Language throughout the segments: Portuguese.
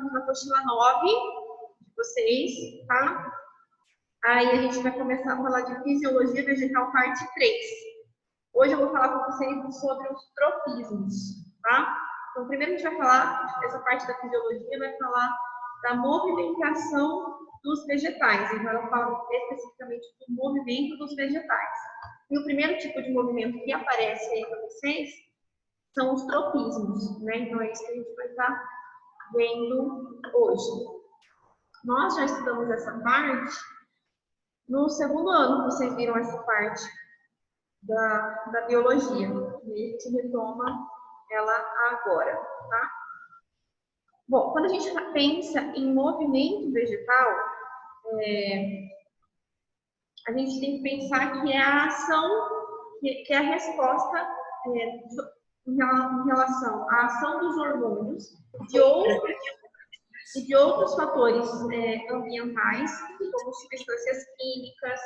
estamos na apostila 9 de vocês, tá? Aí a gente vai começar a falar de fisiologia vegetal, parte 3. Hoje eu vou falar com vocês sobre os tropismos, tá? Então, primeiro a gente vai falar, essa parte da fisiologia vai falar da movimentação dos vegetais. Então, eu falo especificamente do movimento dos vegetais. E o primeiro tipo de movimento que aparece aí para vocês são os tropismos, né? Então, é isso que a gente vai estar vendo hoje. Nós já estudamos essa parte no segundo ano, vocês viram essa parte da biologia. E a gente retoma ela agora, tá? Bom, quando a gente pensa em movimento vegetal, a gente tem que pensar que é a ação, que é a resposta em relação à ação dos hormônios e de outros fatores ambientais, como substâncias químicas,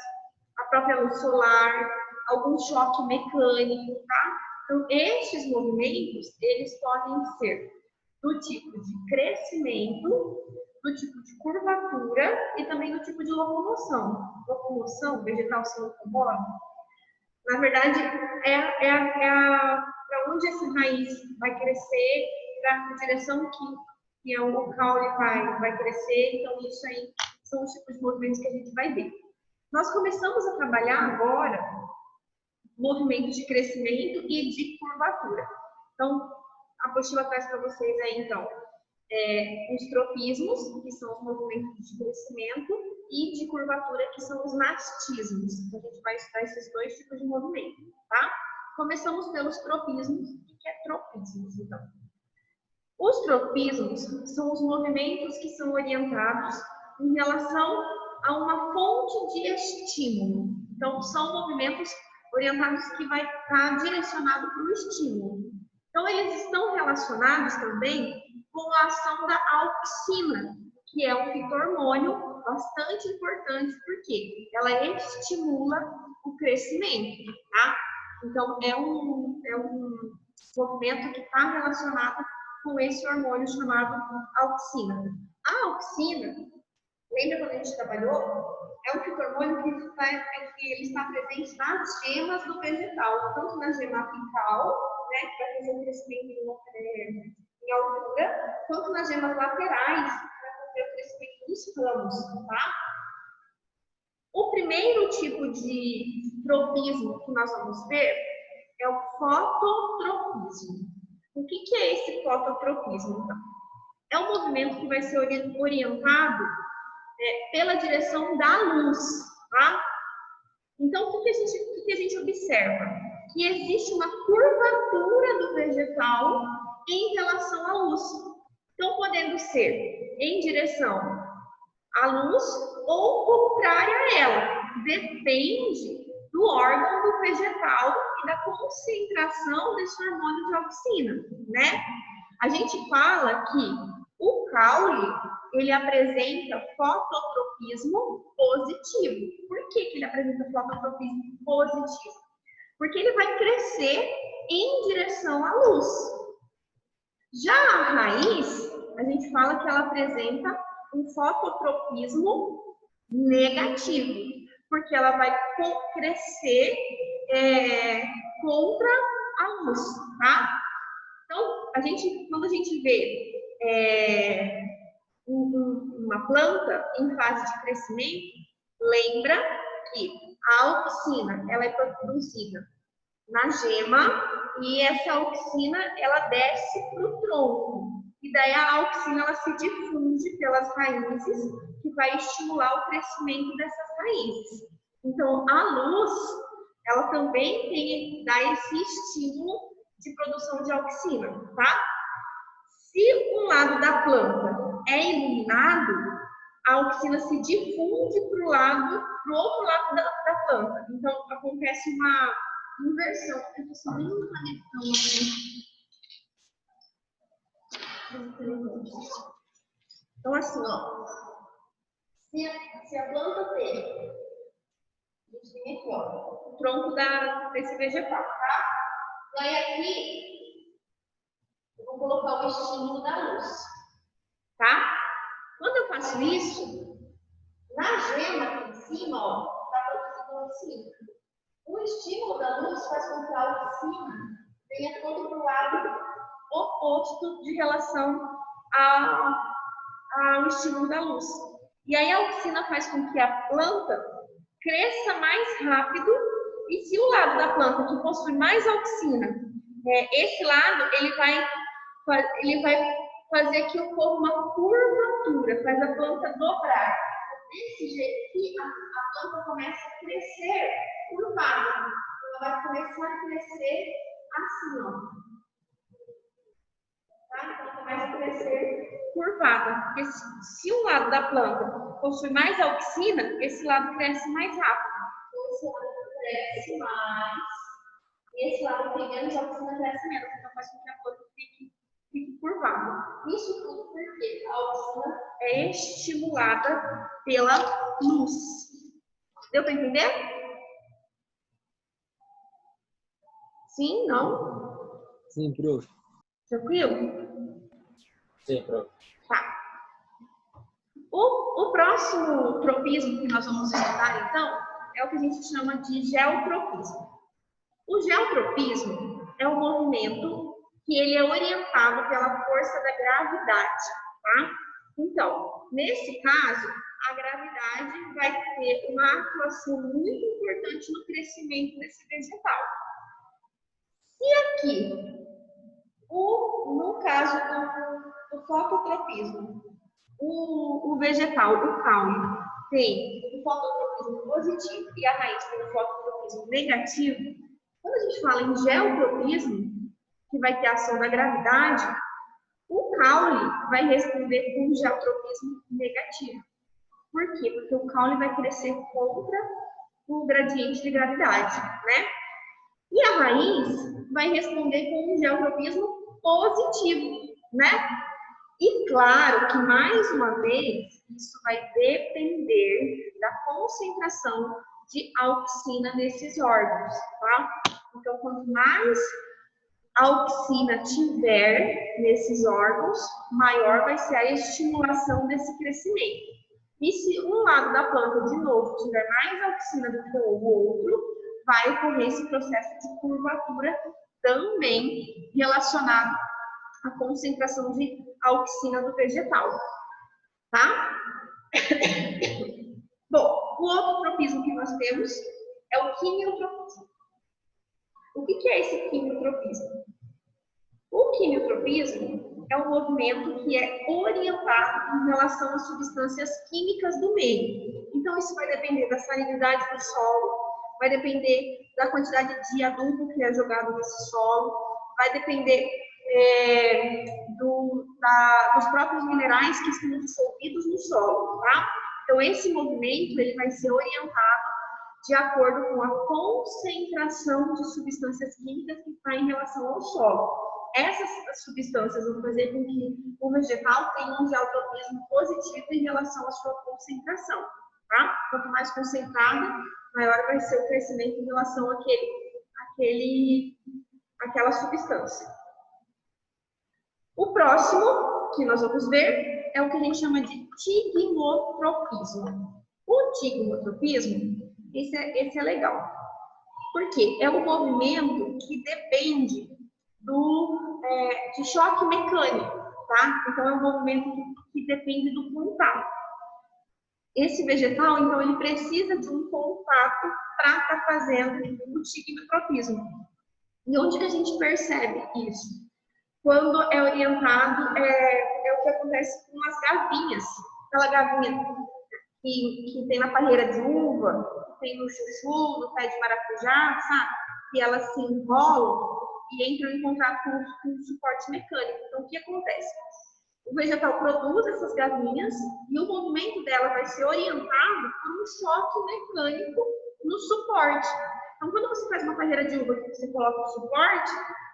a própria luz solar, algum choque mecânico, tá? Então, estes movimentos, eles podem ser do tipo de crescimento, do tipo de curvatura e também do tipo de locomoção. Locomoção, vegetal se locomove. Na verdade, para onde essa raiz vai crescer, para a direção que o caule vai crescer. Então, isso aí são os tipos de movimentos que a gente vai ver. Nós começamos a trabalhar agora movimentos de crescimento e de curvatura. Então, a apostila traz para vocês aí, então, os tropismos, que são os movimentos de crescimento, e de curvatura, que são os nastismos. Então, a gente vai estudar esses dois tipos de movimento, tá? Começamos pelos tropismos. O que é tropismos, então? Os tropismos são os movimentos que são orientados em relação a uma fonte de estímulo. Então, são movimentos orientados que vai estar direcionado para o estímulo. Então, eles estão relacionados também com a ação da auxina, que é um fitohormônio bastante importante, porque ela estimula o crescimento, tá? Então, é um movimento que está relacionado com esse hormônio chamado auxina. A auxina, lembra quando a gente trabalhou? É um fitohormônio que ele está presente nas gemas do vegetal, tanto na gema apical, né, que vai fazer o crescimento em altura, quanto nas gemas laterais, que vai fazer o crescimento dos ramos, tá? O primeiro tipo de tropismo que nós vamos ver é o fototropismo. O que é esse fototropismo, então? É um movimento que vai ser orientado pela direção da luz, tá? Então, o que a gente observa? Que existe uma curvatura do vegetal em relação à luz. Então, podendo ser em direção à luz ou contrária a ela. Depende do órgão do vegetal e da concentração desse hormônio de auxina, né? A gente fala que o caule, ele apresenta fototropismo positivo. Por que ele apresenta fototropismo positivo? Porque ele vai crescer em direção à luz. Já a raiz, a gente fala que ela apresenta um fototropismo negativo, porque ela vai crescer contra a luz, tá? Então, quando a gente vê uma planta em fase de crescimento, lembra que a auxina, ela é produzida na gema e essa auxina, ela desce para o tronco. E daí a auxina, ela se difunde pelas raízes, que vai estimular o crescimento dessas raízes. Então, a luz, ela também dá esse estímulo de produção de auxina, tá? Se um lado da planta é iluminado, a auxina se difunde para o outro lado da planta. Então, acontece uma inversão. Eu estou subindo uma conexão aqui. Então, assim, ó. Se a planta tem, a gente tem aqui, ó, o tronco desse vegetal, tá? Daí aqui, eu vou colocar o estímulo da luz, tá? faço isso, na gema aqui em cima, ó, está produzindo auxina. O estímulo da luz faz com que a auxina venha todo para o lado oposto de relação ao estímulo da luz. E aí a auxina faz com que a planta cresça mais rápido, e se o lado da planta que possui mais auxina, esse lado, ele vai fazer que ocorra uma curvatura, faz a planta dobrar. Desse jeito aqui, a planta começa a crescer curvada. Ela vai começar a crescer assim, ó. Tá? Então, ela começa a crescer curvada. Porque se um lado da planta possui mais auxina, esse lado cresce mais rápido. Então, esse lado cresce mais. E esse lado que tem menos auxina cresce menos. Então, faz com que a planta fique curvada. Isso tudo porque a auxina é estimulada pela luz. Deu para entender? Sim? Não? Sim, prof. Tranquilo? Sim, prof. Tá. O próximo tropismo que nós vamos estudar, então, é o que a gente chama de geotropismo. O geotropismo é um movimento que ele é orientado pela força da gravidade, tá? Então, nesse caso, a gravidade vai ter uma atuação muito importante no crescimento desse vegetal. Se aqui, no caso do fototropismo, o vegetal, o caule, tem o fototropismo positivo e a raiz tem o fototropismo negativo, quando a gente fala em geotropismo, que vai ter a ação da gravidade, o caule vai responder com um geotropismo negativo. Por quê? Porque o caule vai crescer contra o gradiente de gravidade, né? E a raiz vai responder com um geotropismo positivo, né? E claro que, mais uma vez, isso vai depender da concentração de auxina nesses órgãos, tá? Então, quanto mais auxina tiver nesses órgãos, maior vai ser a estimulação desse crescimento. E se um lado da planta, de novo, tiver mais auxina do que o outro, vai ocorrer esse processo de curvatura também relacionado à concentração de auxina do vegetal, tá? Bom, o outro tropismo que nós temos é o quimiotropismo. O que é esse quimiotropismo? O quimiotropismo é um movimento que é orientado em relação às substâncias químicas do meio. Então, isso vai depender da salinidade do solo, vai depender da quantidade de adubo que é jogado nesse solo, vai depender dos próprios minerais que estão dissolvidos no solo, tá? Então, esse movimento ele vai ser orientado de acordo com a concentração de substâncias químicas que está em relação ao solo. Essas substâncias vão fazer com que o vegetal tenha um geotropismo positivo em relação à sua concentração, tá? Quanto mais concentrado, maior vai ser o crescimento em relação àquela substância. O próximo que nós vamos ver é o que a gente chama de tigmotropismo. O tigmotropismo, esse é legal. Por quê? É um movimento que depende de choque mecânico, tá? Então, é um movimento que depende do contato. Esse vegetal, então, ele precisa de um contato para estar fazendo o tigmotropismo. E onde que a gente percebe isso? Quando é orientado, é o que acontece com as gavinhas. Aquela gavinha que tem na palheira de uva, que tem no chuchu, no pé de maracujá, sabe? Que elas se enrolam e entram em contato com o suporte mecânico. Então, o que acontece? O vegetal produz essas gavinhas e o movimento dela vai ser orientado por um choque mecânico no suporte. Então, quando você faz uma palheira de uva que você coloca o suporte,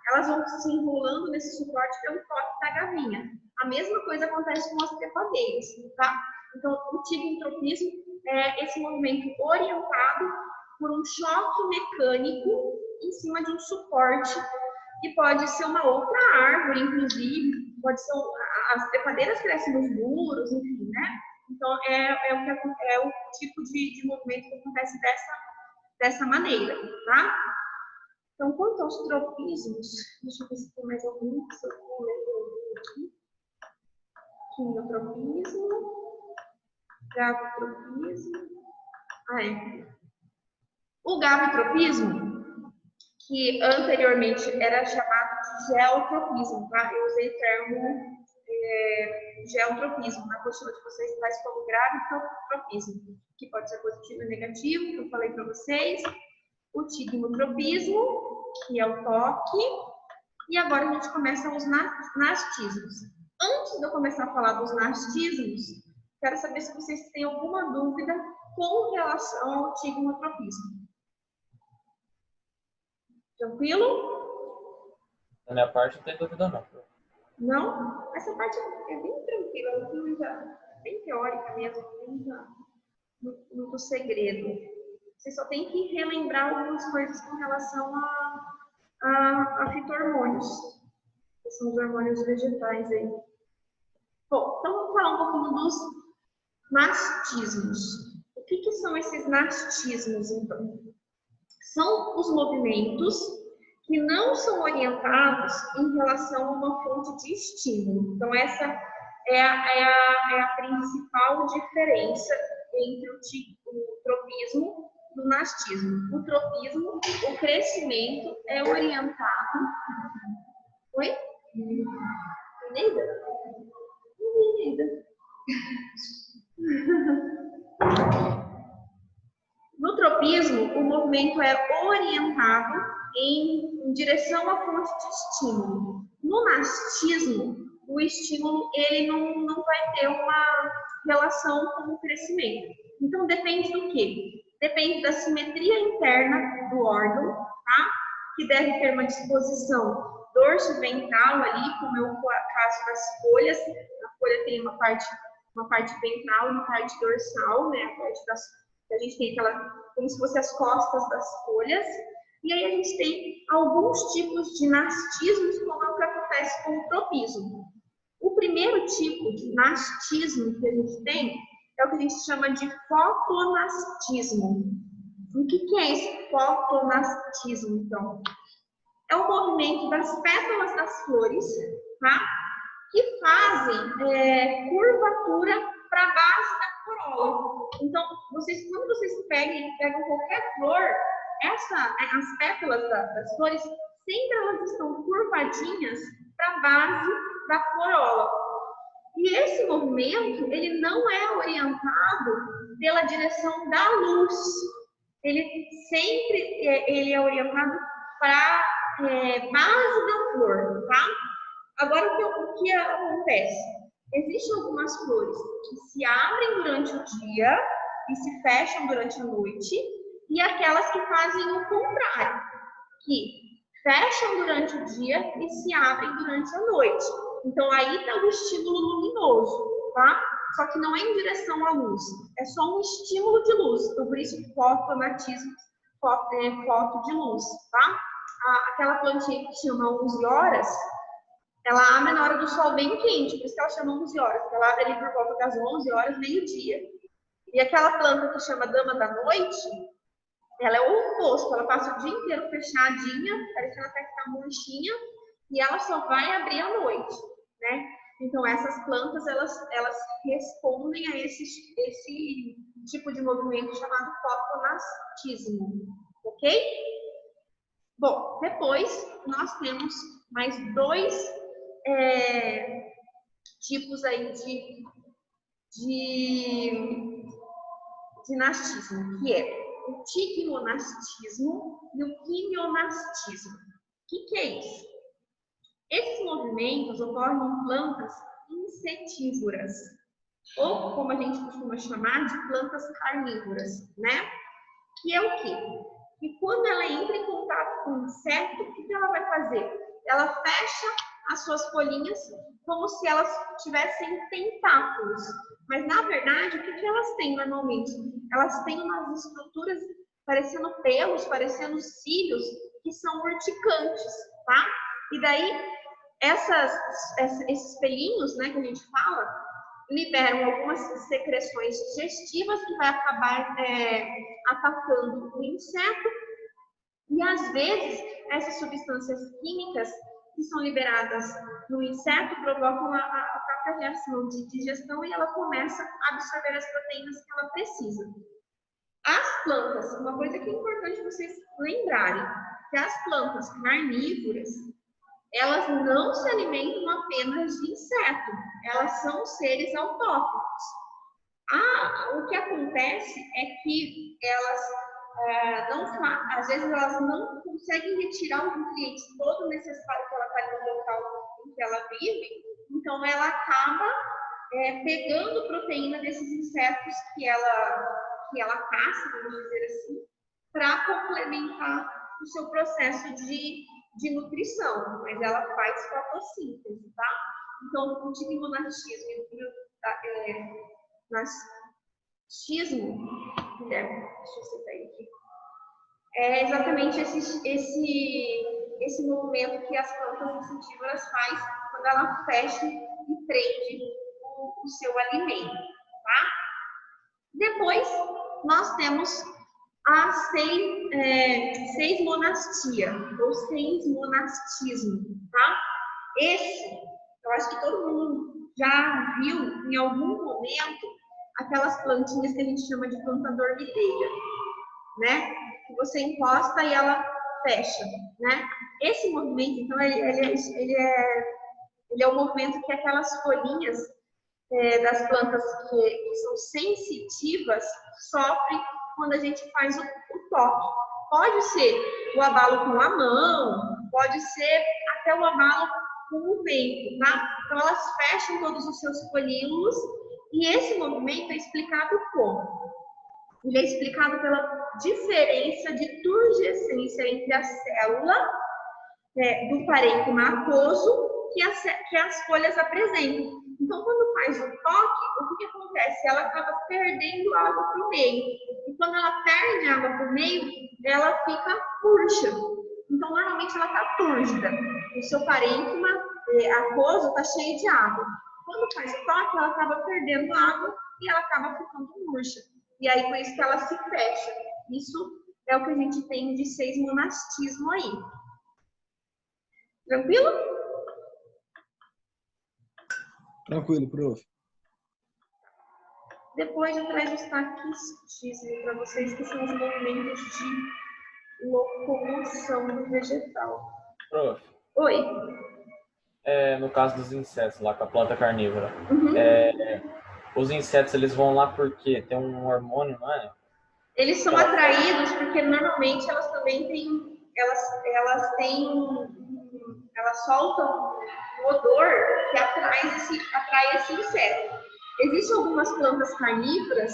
elas vão se enrolando nesse suporte pelo toque da gavinha. A mesma coisa acontece com as trepadeiras, tá? Então, o tigmotropismo é esse movimento orientado por um choque mecânico em cima de um suporte, que pode ser uma outra árvore, inclusive, pode ser as trepadeiras crescem nos muros, enfim, né? Então, é o tipo de movimento que acontece dessa maneira, tá? Então, quanto aos tropismos, deixa eu ver se tem mais algum que eu vou ler aqui. Quimiotropismo, gavotropismo. O gavotropismo, que anteriormente era chamado de geotropismo, tá? Eu usei o termo geotropismo. Na apostila de vocês traz como gravitropismo, que pode ser positivo e negativo, que eu falei para vocês. O tigmotropismo, que é o toque. E agora a gente começa os nastismos. Antes de eu começar a falar dos nastismos, quero saber se vocês têm alguma dúvida com relação ao tigmotropismo. Tranquilo? Na minha parte não tem dúvida não. Não? Essa parte é bem tranquila, bem teórica mesmo, muito segredo. Você só tem que relembrar algumas coisas com relação a fito-hormônios, que são os hormônios vegetais aí. Bom, então vamos falar um pouquinho dos nastismos. O que são esses nastismos, então? São os movimentos que não são orientados em relação a uma fonte de estímulo. Então, essa é a principal diferença entre o tropismo e o nastismo. O tropismo, o crescimento é orientado... Oi? Neida? Neida. No tropismo, o movimento é orientado em direção à fonte de estímulo. No nastismo, o estímulo ele não vai ter uma relação com o crescimento. Então, depende do quê? Depende da simetria interna do órgão, tá? Que deve ter uma disposição dorso-ventral ali, como é o caso das folhas. A folha tem uma parte ventral e uma parte dorsal, né? A parte a gente tem como se fossem as costas das folhas. E aí a gente tem alguns tipos de nastismos, como é o que acontece com o tropismo. O primeiro tipo de nastismo que a gente tem é o que a gente chama de fotonastismo. O que é esse fotonastismo, então? É o movimento das pétalas das flores, tá? Que fazem curvatura para a base da corola. Então, quando vocês pegam qualquer flor, as pétalas das flores, sempre elas estão curvadinhas para a base da corola. E esse movimento, ele não é orientado pela direção da luz. Ele é orientado para a base da flor, tá? Agora, o que acontece? Existem algumas flores que se abrem durante o dia e se fecham durante a noite, e aquelas que fazem o contrário, que fecham durante o dia e se abrem durante a noite. Então, aí está o estímulo luminoso, tá? Só que não é em direção à luz, é só um estímulo de luz. Então, por isso, fotonatismo, foto de luz, tá? Aquela plantinha que chama 11 horas, ela abre na hora do sol bem quente, por isso que ela chama 11 horas, porque ela abre ali por volta das 11 horas, meio-dia. E aquela planta que chama dama da noite, ela é o oposto, ela passa o dia inteiro fechadinha, parecendo até que tá murchinha, e ela só vai abrir à noite, né? Então, essas plantas, elas respondem a esse tipo de movimento chamado fotonastismo, ok? Bom, depois nós temos mais dois tipos aí de nastismo, que é o tigmonastismo e o quimionastismo. O que é isso? Esses movimentos ocorrem em plantas insetívoras, ou como a gente costuma chamar de plantas carnívoras, né? Que é o quê? E quando ela entra em contato com o inseto, o que ela vai fazer? Ela fecha as suas folhinhas como se elas tivessem tentáculos. Mas, na verdade, o que elas têm normalmente? Elas têm umas estruturas parecendo pelos, parecendo cílios, que são urticantes, tá? E daí, esses pelinhos, né, que a gente fala, liberam algumas secreções digestivas que vai acabar atacando o inseto. E, às vezes, essas substâncias químicas que são liberadas no inseto provocam a própria reação de digestão e ela começa a absorver as proteínas que ela precisa. As plantas, uma coisa que é importante vocês lembrarem, que as plantas carnívoras, elas não se alimentam apenas de inseto, elas são seres autótrofos. O que acontece é que elas às vezes elas não conseguem retirar os nutrientes todo necessário que ela está no local em que ela vive, então ela acaba pegando proteína desses insetos que ela caça, vamos dizer assim, para complementar o seu processo de nutrição, mas ela faz fotossíntese, tá? Então, o cultivo em monastismo deixa eu citar aqui, é exatamente esse movimento que as plantas insetivoras faz quando ela fecha e prende o seu alimento, tá? Depois, nós temos a seismonastia, ou seismonastismo, tá? Eu acho que todo mundo já viu em algum momento aquelas plantinhas que a gente chama de planta dormideira, né? Que você encosta e ela fecha, né? Esse movimento, então, ele é um movimento que aquelas folhinhas das plantas que são sensitivas sofrem quando a gente faz o toque. Pode ser o abalo com a mão, pode ser até o abalo com o vento, tá? Então, elas fecham todos os seus folíolos e esse movimento é explicado como? Ele é explicado pela diferença de turgescência entre a célula do parênquima aquoso que as folhas apresentam. Então, quando faz o toque, o que acontece? Ela acaba perdendo água para o meio. E quando ela perde água para o meio, ela fica murcha. Então, normalmente ela está túrgida. O seu parênquima aquoso está cheio de água. Quando faz o toque, ela acaba perdendo água e ela acaba ficando murcha. E aí, por isso que ela se fecha. Isso é o que a gente tem de seismonastismo aí. Tranquilo? Tranquilo, prof. Depois eu trago os taquistismo para vocês, que são os movimentos de locomoção do vegetal. Prof, Oi. no caso dos insetos lá com a planta carnívora, Uhum. os insetos eles vão lá porque tem um hormônio, não é? Eles são atraídos porque normalmente elas também têm, elas soltam um odor que atrai esse inseto. Existem algumas plantas carnívoras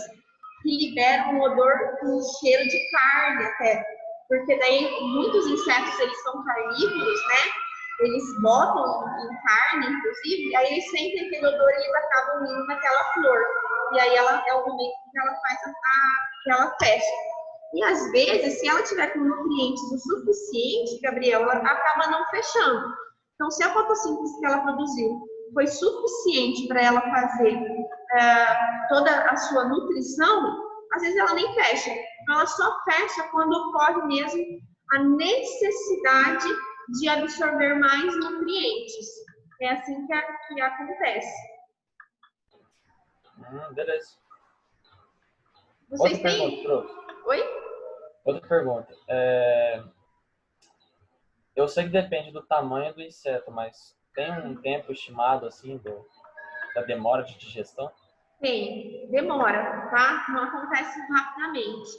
que liberam um odor com cheiro de carne até, porque daí muitos insetos eles são carnívoros, né? Eles botam em carne, inclusive, e aí eles sentem aquele odor e eles acabam indo naquela flor. E aí é o momento que ela faz que ela fecha. E às vezes, se ela tiver com nutrientes o suficiente, Gabriela, ela acaba não fechando. Então, se a fotossíntese que ela produziu foi suficiente para ela fazer toda a sua nutrição, às vezes ela nem fecha. Ela só fecha quando ocorre mesmo a necessidade de absorver mais nutrientes. É assim que acontece. Beleza. Vocês Outra pergunta, prof. Oi? Outra pergunta. Eu sei que depende do tamanho do inseto, mas tem um tempo estimado assim da demora de digestão? Tem, demora, tá? Não acontece rapidamente.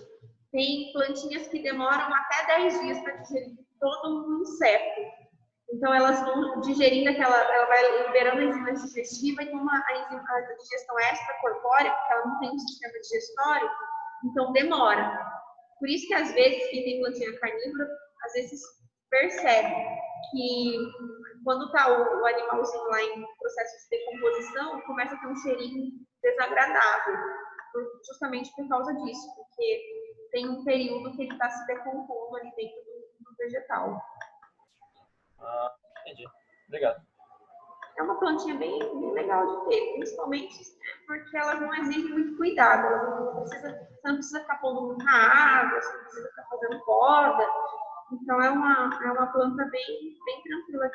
Tem plantinhas que demoram até 10 dias para digerir todo um inseto. Então, elas vão digerindo ela vai liberando a enzima digestiva e como a digestão extracorpórea, porque ela não tem um sistema digestório, então demora. Por isso que, às vezes, quem tem plantinha carnívora, às vezes percebe que quando está o animalzinho lá em processo de decomposição, começa a ter um cheirinho desagradável, justamente por causa disso, porque tem um período que ele está se decompondo ali dentro do vegetal. Entendi. Obrigado. é uma plantinha bem legal de ter, principalmente porque ela não exige muito cuidado. Você não precisa ficar pondo muita água, você não precisa ficar fazendo poda. Então, é uma planta bem tranquila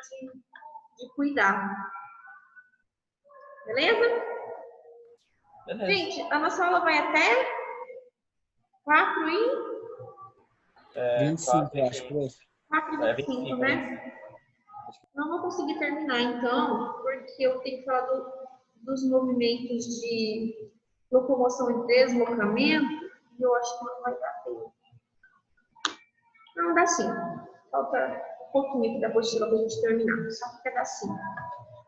de cuidar. Beleza? Gente, a nossa aula vai até 25, eu acho, prof. 4h25, né? Não vou conseguir terminar, então, porque eu tenho que falar dos movimentos de locomoção e deslocamento, e eu acho que não vai dar tempo. Não, dá sim. Falta um pouquinho aqui da apostila para a gente terminar, só que dá sim.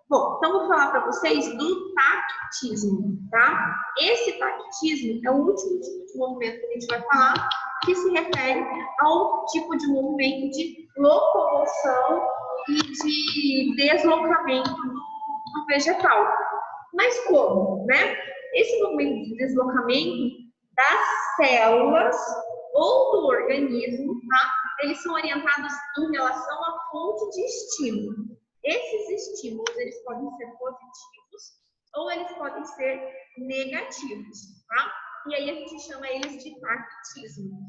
Bom, então vou falar para vocês do tactismo, tá? Esse tactismo é o último tipo de movimento que a gente vai falar, que se refere ao tipo de movimento de locomoção e de deslocamento do vegetal. Mas como, né? Esse movimento de deslocamento das células ou do organismo, tá? Eles são orientados em relação à fonte de estímulo. Esses estímulos, eles podem ser positivos ou eles podem ser negativos, tá? E aí a gente chama eles de tactismo.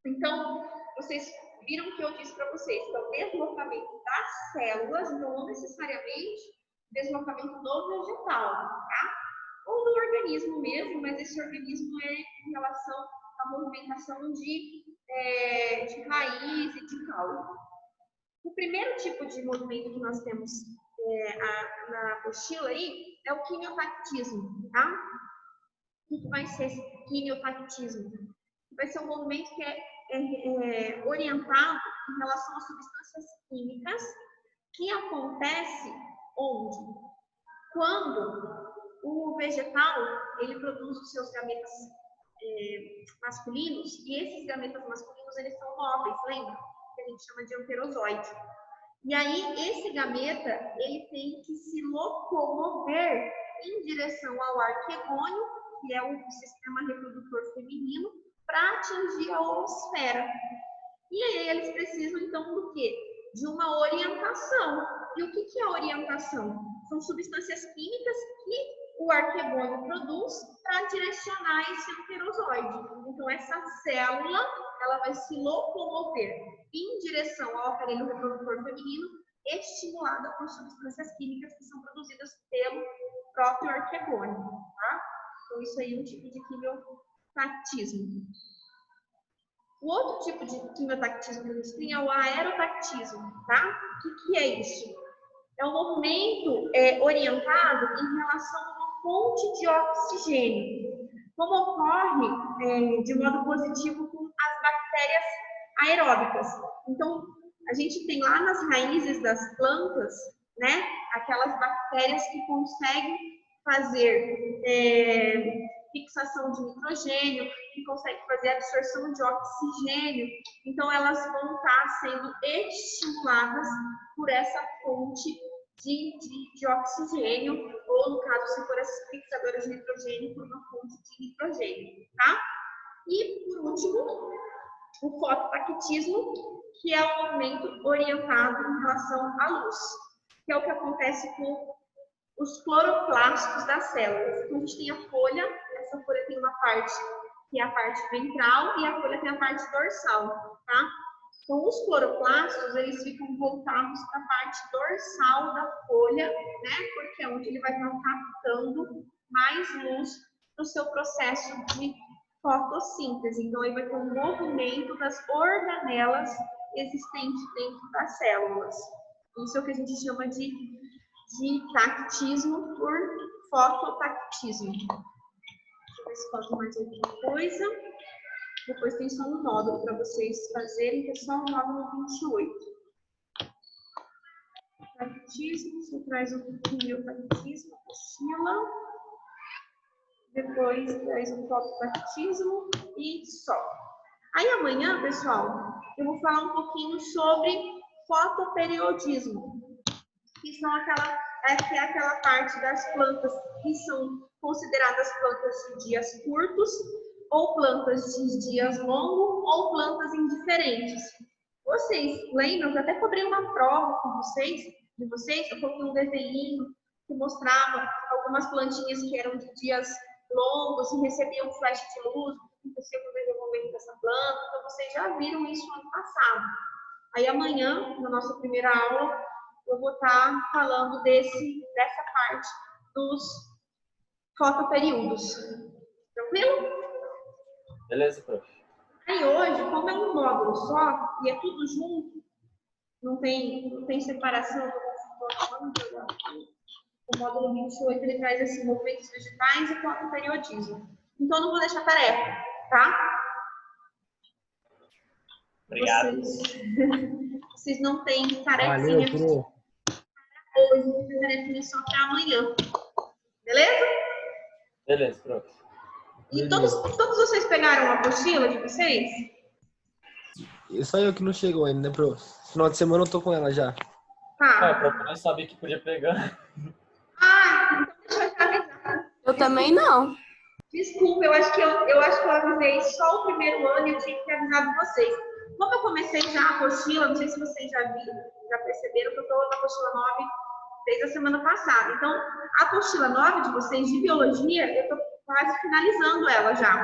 Então, vocês viram que eu disse para vocês que é o deslocamento das células, não necessariamente deslocamento do vegetal, tá? Ou do organismo mesmo, mas esse organismo é em relação à movimentação de raiz e de caule. O primeiro tipo de movimento que nós temos na apostila aí é o quimiotactismo, tá? O que vai ser esse quimiotactismo? Vai ser um movimento que é orientado em relação às substâncias químicas que acontece onde? Quando o vegetal ele produz os seus gametas masculinos, e esses gametas masculinos eles são móveis, lembra? Que a gente chama de anterozoide. E aí, esse gameta, ele tem que se locomover em direção ao arquegônio, que é o sistema reprodutor feminino, para atingir a oosfera. E aí, eles precisam, então, do quê? De uma orientação. E o que é a orientação? São substâncias químicas que o arquegônio produz para direcionar esse anterozoide. Então, essa célula, ela vai se locomover em direção ao aparelho reprodutor feminino, estimulada por substâncias químicas que são produzidas pelo próprio arquegônio, tá? Então, isso aí é um tipo de quimiotactismo. O outro tipo de quimiotactismo que a gente tem é o aerotactismo, tá? O que é isso? É um movimento orientado em relação a uma fonte de oxigênio, como ocorre de modo positivo com as bactérias aeróbicas. Então, a gente tem lá nas raízes das plantas, né, aquelas bactérias que conseguem fazer fixação de nitrogênio, que conseguem fazer absorção de oxigênio. Então, elas vão estar sendo estimuladas por essa fonte de oxigênio, ou no caso, se for as fixadoras de nitrogênio, por uma fonte de nitrogênio, tá? E, por último, o fototactismo, que é um movimento orientado em relação à luz, que é o que acontece com os cloroplastos das células. Então, a gente tem a folha, essa folha tem uma parte que é a parte ventral e a folha tem a parte dorsal, tá? Então, os cloroplastos, eles ficam voltados para a parte dorsal da folha, né? Porque é onde ele vai estar captando mais luz no seu processo de fotossíntese. Então, ele vai ter um movimento das organelas existentes dentro das células. Isso é o que a gente chama de tactismo por fototactismo. Deixa eu ver se falta mais alguma coisa. Depois tem só um módulo para vocês fazerem, que é só o módulo 28. Tactismo, você traz um pouquinho o tactismo, oscila. Depois traz um fototactismo e só. Aí amanhã, pessoal, eu vou falar um pouquinho sobre fotoperiodismo, que são aquela parte das plantas que são consideradas plantas de dias curtos, ou plantas de dias longos, ou plantas indiferentes. Vocês lembram que eu até cobrei uma prova com vocês de vocês, eu coloquei um desenho que mostrava algumas plantinhas que eram de dias longos e recebiam um flash de luz, o que acontecia com o desenvolvimento dessa planta. Então, vocês já viram isso no ano passado. Aí, amanhã, na nossa primeira aula, eu vou estar falando dessa parte dos fotoperíodos. Tranquilo? Beleza, prof. Aí, hoje, como é um módulo só, e é tudo junto, não tem separação do o módulo 28, ele traz assim, movimentos vegetais e fotoperiodismo. Então, eu não vou deixar tarefa, tá? Obrigado. Vocês não têm tarefinha. Valeu, prof. Hoje, vou ter tarefinha só para amanhã. Beleza? Beleza, prof. E todos vocês pegaram a apostila de vocês? Só eu que não chegou ainda, né, prof? Final de semana eu tô com ela já. Tá. Prof, eu não sabia que podia pegar. Ah, então deixa eu te avisar. Eu também não. Desculpa, eu acho que eu avisei só o primeiro ano e eu tinha que ter avisado vocês. Como eu comecei já a apostila, não sei se vocês já viram, já perceberam que eu estou na apostila 9 desde a semana passada. Então, a apostila 9 de vocês de biologia, eu estou quase finalizando ela já.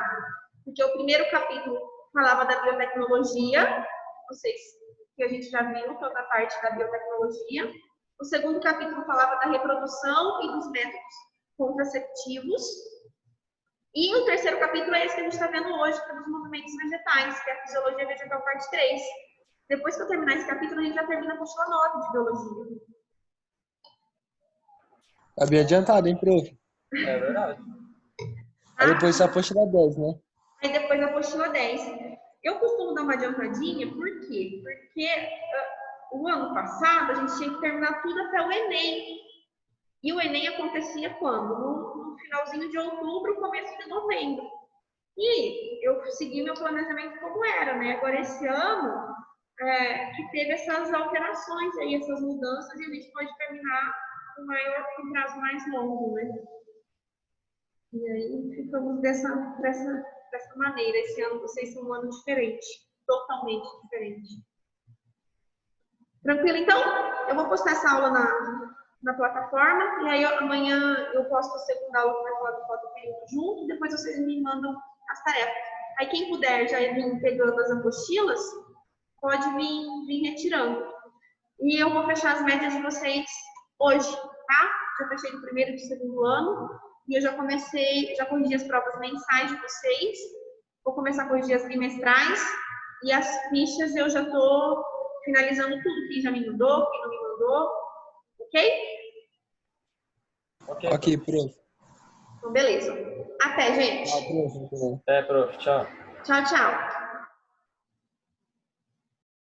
Porque o primeiro capítulo falava da biotecnologia, vocês que a gente já viu, toda a parte da biotecnologia. O segundo capítulo falava da reprodução e dos métodos contraceptivos. E o terceiro capítulo é esse que a gente está vendo hoje, que é dos movimentos vegetais, que é a fisiologia vegetal parte 3. Depois que eu terminar esse capítulo, a gente já termina a apostila 9 de biologia. Tá bem adiantado, hein, prof? É verdade. Aí depois a apostila 10, né? Aí depois a apostila 10. Eu costumo dar uma adiantadinha, por quê? Porque o ano passado a gente tinha que terminar tudo até o Enem. E o Enem acontecia quando? No finalzinho de outubro, começo de novembro. E eu segui meu planejamento como era, né? Agora, esse ano, que teve essas alterações aí, essas mudanças, e a gente pode terminar com um prazo mais longo, né? E aí, ficamos dessa maneira. Esse ano vocês são um ano diferente, totalmente diferente. Tranquilo? Então, eu vou postar essa aula na plataforma, e aí amanhã eu posto a segunda aula que vai falar do fotoperíodo junto, e depois vocês me mandam as tarefas. Aí quem puder já vir pegando as apostilas, pode vir retirando. E eu vou fechar as médias de vocês hoje, tá? Já fechei do primeiro e do segundo ano, e eu já corrigi as provas mensais de vocês, vou começar a corrigir as bimestrais, e as fichas eu já tô finalizando tudo, quem já me mandou, quem não me mandou. Ok? Ok, prof. Então, beleza. Até, gente. Tchau, prof. Até, prof. Tchau. Tchau, tchau.